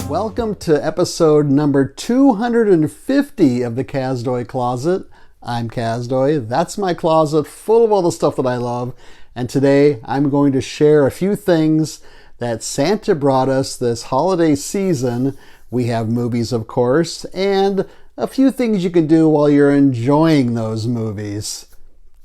Welcome to episode number 250 of the Kazdoy Closet. I'm Kazdoy. That's my closet full of all the stuff that I love. And today I'm going to share a few things that Santa brought us this holiday season. We have movies, of course, and a few things you can do while you're enjoying those movies.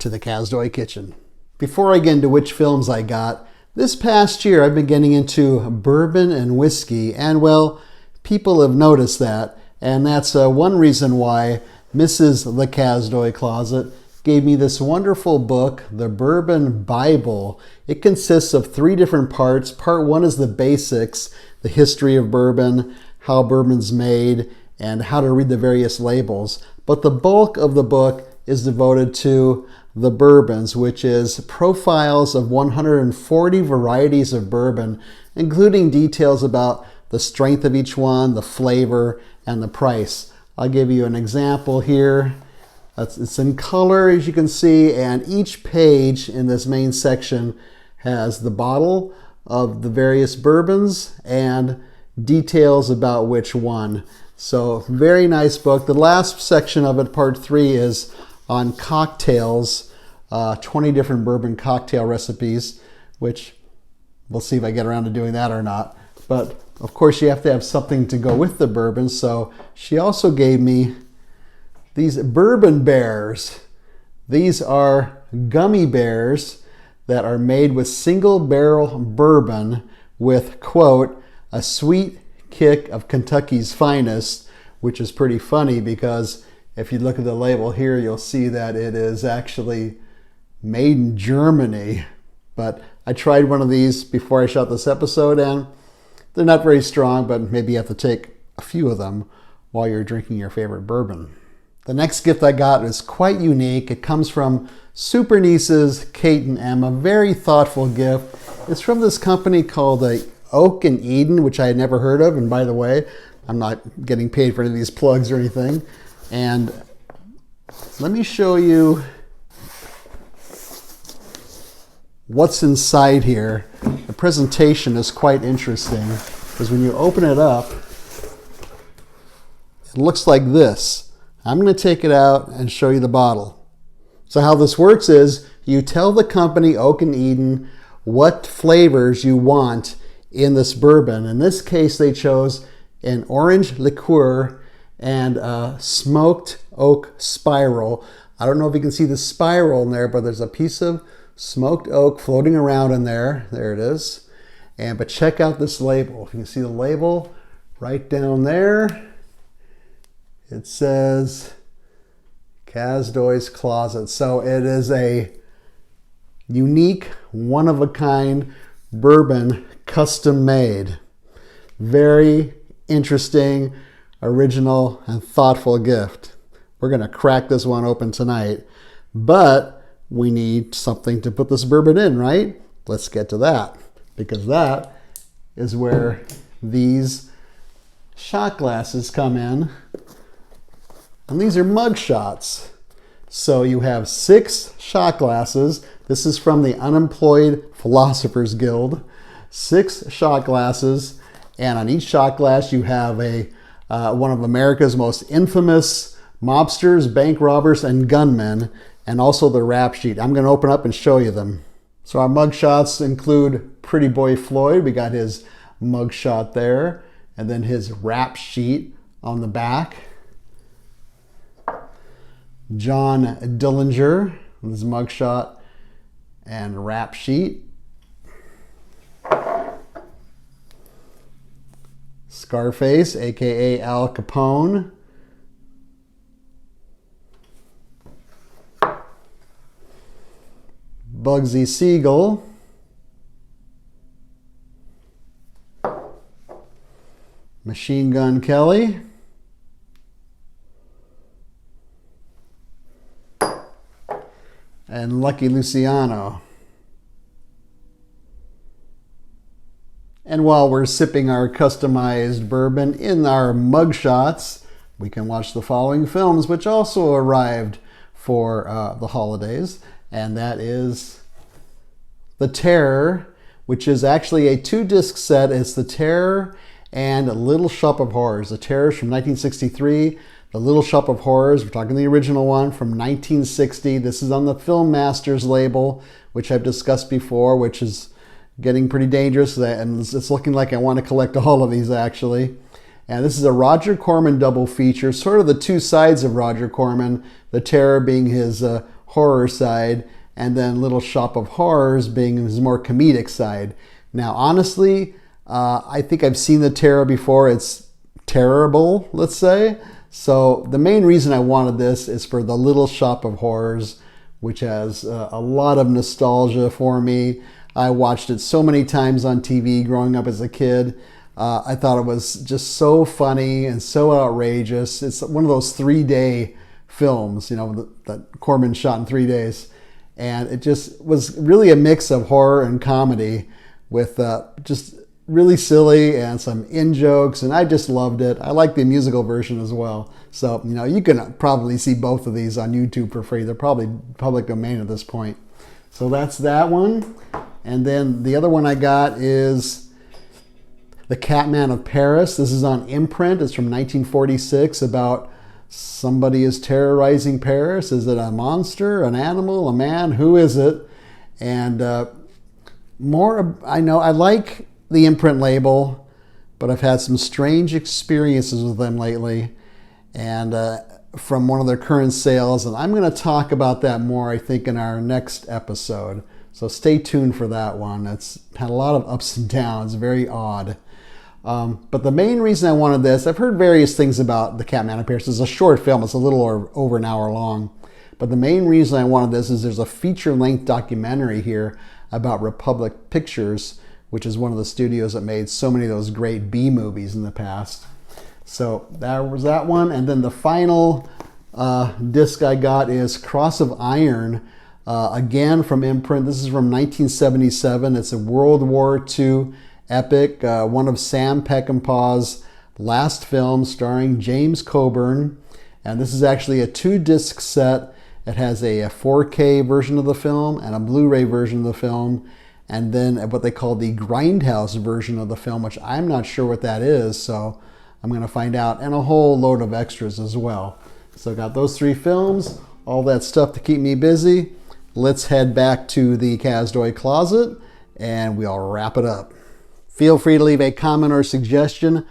To the Kazdoy kitchen. Before I get into which films I got, this past year I've been getting into bourbon and whiskey, and well, people have noticed that, and that's one reason why Mrs. The Kazdoy Closet gave me this wonderful book, The Bourbon Bible. It consists of 3 different parts. Part 1 is the basics, the history of bourbon, how bourbon's made, and how to read the various labels. But the bulk of the book is devoted to the bourbons, which is profiles of 140 varieties of bourbon, including details about the strength of each one, the flavor, and the price. I'll give you an example here. It's in color, as you can see, and each page in this main section has the bottle of the various bourbons and details about which one. So, very nice book. The last section of it, part 3, is on cocktails, 20 different bourbon cocktail recipes, which we'll see if I get around to doing that or not. But of course you have to have something to go with the bourbon, so she also gave me these bourbon bears. These are gummy bears that are made with single barrel bourbon with, quote, a sweet kick of Kentucky's finest, which is pretty funny because if you look at the label here, you'll see that it is actually made in Germany. But I tried one of these before I shot this episode, and they're not very strong, but maybe you have to take a few of them while you're drinking your favorite bourbon. The next gift I got is quite unique. It comes from super nieces Kate and Emma. Very thoughtful gift. It's from this company called Oak and Eden, which I had never heard of. And by the way, I'm not getting paid for any of these plugs or anything. And let me show you what's inside here. The presentation is quite interesting because when you open it up, it looks like this. I'm going to take it out and show you the bottle. So how this works is you tell the company Oak and Eden what flavors you want in this bourbon. In this case, they chose an orange liqueur and a smoked oak spiral. I don't know if you can see the spiral in there, but there's a piece of smoked oak floating around in there. There it is. But check out this label. If you can see the label right down there, it says Kazdoy's Closet. So it is a unique, one-of-a-kind bourbon, custom made. Very interesting, original, and thoughtful gift. We're going to crack this one open tonight, but we need something to put this bourbon in, right? Let's get to that, because that is where these shot glasses come in. And these are mug shots. So you have 6 shot glasses. This is from the Unemployed Philosophers Guild. 6 shot glasses, and on each shot glass you have one of America's most infamous mobsters, bank robbers, and gunmen, and also the rap sheet. I'm going to open up and show you them. So our mug shots include Pretty Boy Floyd. We got his mug shot there, and then his rap sheet on the back. John Dillinger with his mug shot and rap sheet. Scarface, aka Al Capone. Bugsy Siegel. Machine Gun Kelly. And Lucky Luciano. And while we're sipping our customized bourbon in our mug shots, we can watch the following films, which also arrived for the holidays. And that is The Terror, which is actually a 2-disc set. It's The Terror and Little Shop of Horrors. The Terrors from 1963. The Little Shop of Horrors, we're talking the original one from 1960. This is on the Film Masters label, which I've discussed before, which is getting pretty dangerous, and it's looking like I want to collect all of these actually. And this is a Roger Corman double feature, sort of the two sides of Roger Corman, the Terror being his horror side, and then Little Shop of Horrors being his more comedic side. Now, honestly, I think I've seen the Terror before. It's terrible, let's say. So the main reason I wanted this is for the Little Shop of Horrors, which has a lot of nostalgia for me. I watched it so many times on TV growing up as a kid. I thought it was just so funny and so outrageous. It's one of those 3-day films, that Corman shot in 3 days. And it just was really a mix of horror and comedy with just really silly and some in-jokes, and I just loved it. I like the musical version as well. So, you can probably see both of these on YouTube for free. They're probably public domain at this point. So that's that one. And then the other one I got is The Catman of Paris. This is on imprint. It's from 1946, about somebody is terrorizing Paris. Is it a monster, an animal, a man? Who is it? And I like the imprint label, but I've had some strange experiences with them lately, and from one of their current sales, and I'm going to talk about that more, I think, in our next episode. So stay tuned for that one. It's had a lot of ups and downs, very odd. But the main reason I wanted this, I've heard various things about The Catman of Paris. It's a short film. It's a little over an hour long. But the main reason I wanted this is there's a feature-length documentary here about Republic Pictures, which is one of the studios that made so many of those great B movies in the past. So that was that one. And then the final disc I got is Cross of Iron, again from imprint. This is from 1977. It's a World War II epic, one of Sam Peckinpah's last films starring James Coburn. And this is actually a 2-disc set. It has a 4K version of the film and a Blu-ray version of the film, and then what they call the Grindhouse version of the film, which I'm not sure what that is, so I'm going to find out, and a whole load of extras as well. So I got those 3 films, all that stuff to keep me busy. Let's head back to the Kazdoy closet, and we'll wrap it up. Feel free to leave a comment or suggestion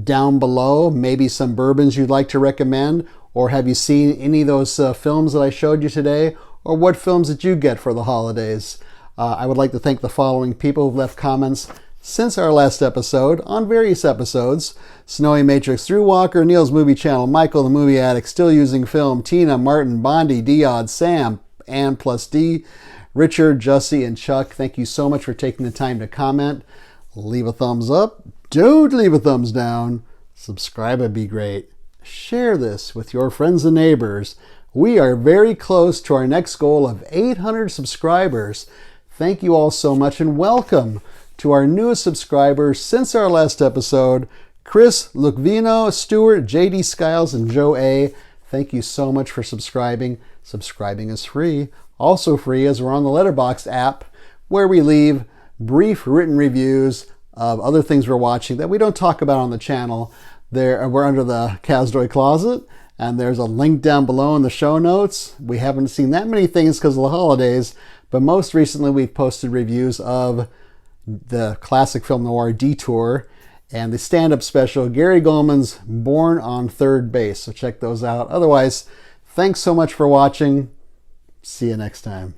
down below, maybe some bourbons you'd like to recommend, or have you seen any of those films that I showed you today, or what films did you get for the holidays? I would like to thank the following people who've left comments since our last episode on various episodes: Snowy Matrix, Drew Walker, Neil's Movie Channel, Michael the Movie Addict, Still Using Film, Tina, Martin, Bondi, Diod, Sam, Ann plus D, Richard, Jussie, and Chuck. Thank you so much for taking the time to comment. Leave a thumbs up. Don't leave a thumbs down. Subscribe would be great. Share this with your friends and neighbors. We are very close to our next goal of 800 subscribers. Thank you all so much, and welcome to our newest subscribers since our last episode: Chris, Lucvino, Stuart, JD Skiles, and Joe A. Thank you so much for subscribing. Subscribing is free. Also free as we're on the Letterboxd app, where we leave brief written reviews of other things we're watching that we don't talk about on the channel. We're under the Kazdoy closet, and there's a link down below in the show notes. We haven't seen that many things because of the holidays, but most recently we've posted reviews of the classic film noir Detour and the stand-up special Gary Goldman's Born on Third Base. So check those out. Otherwise, thanks so much for watching. See you next time.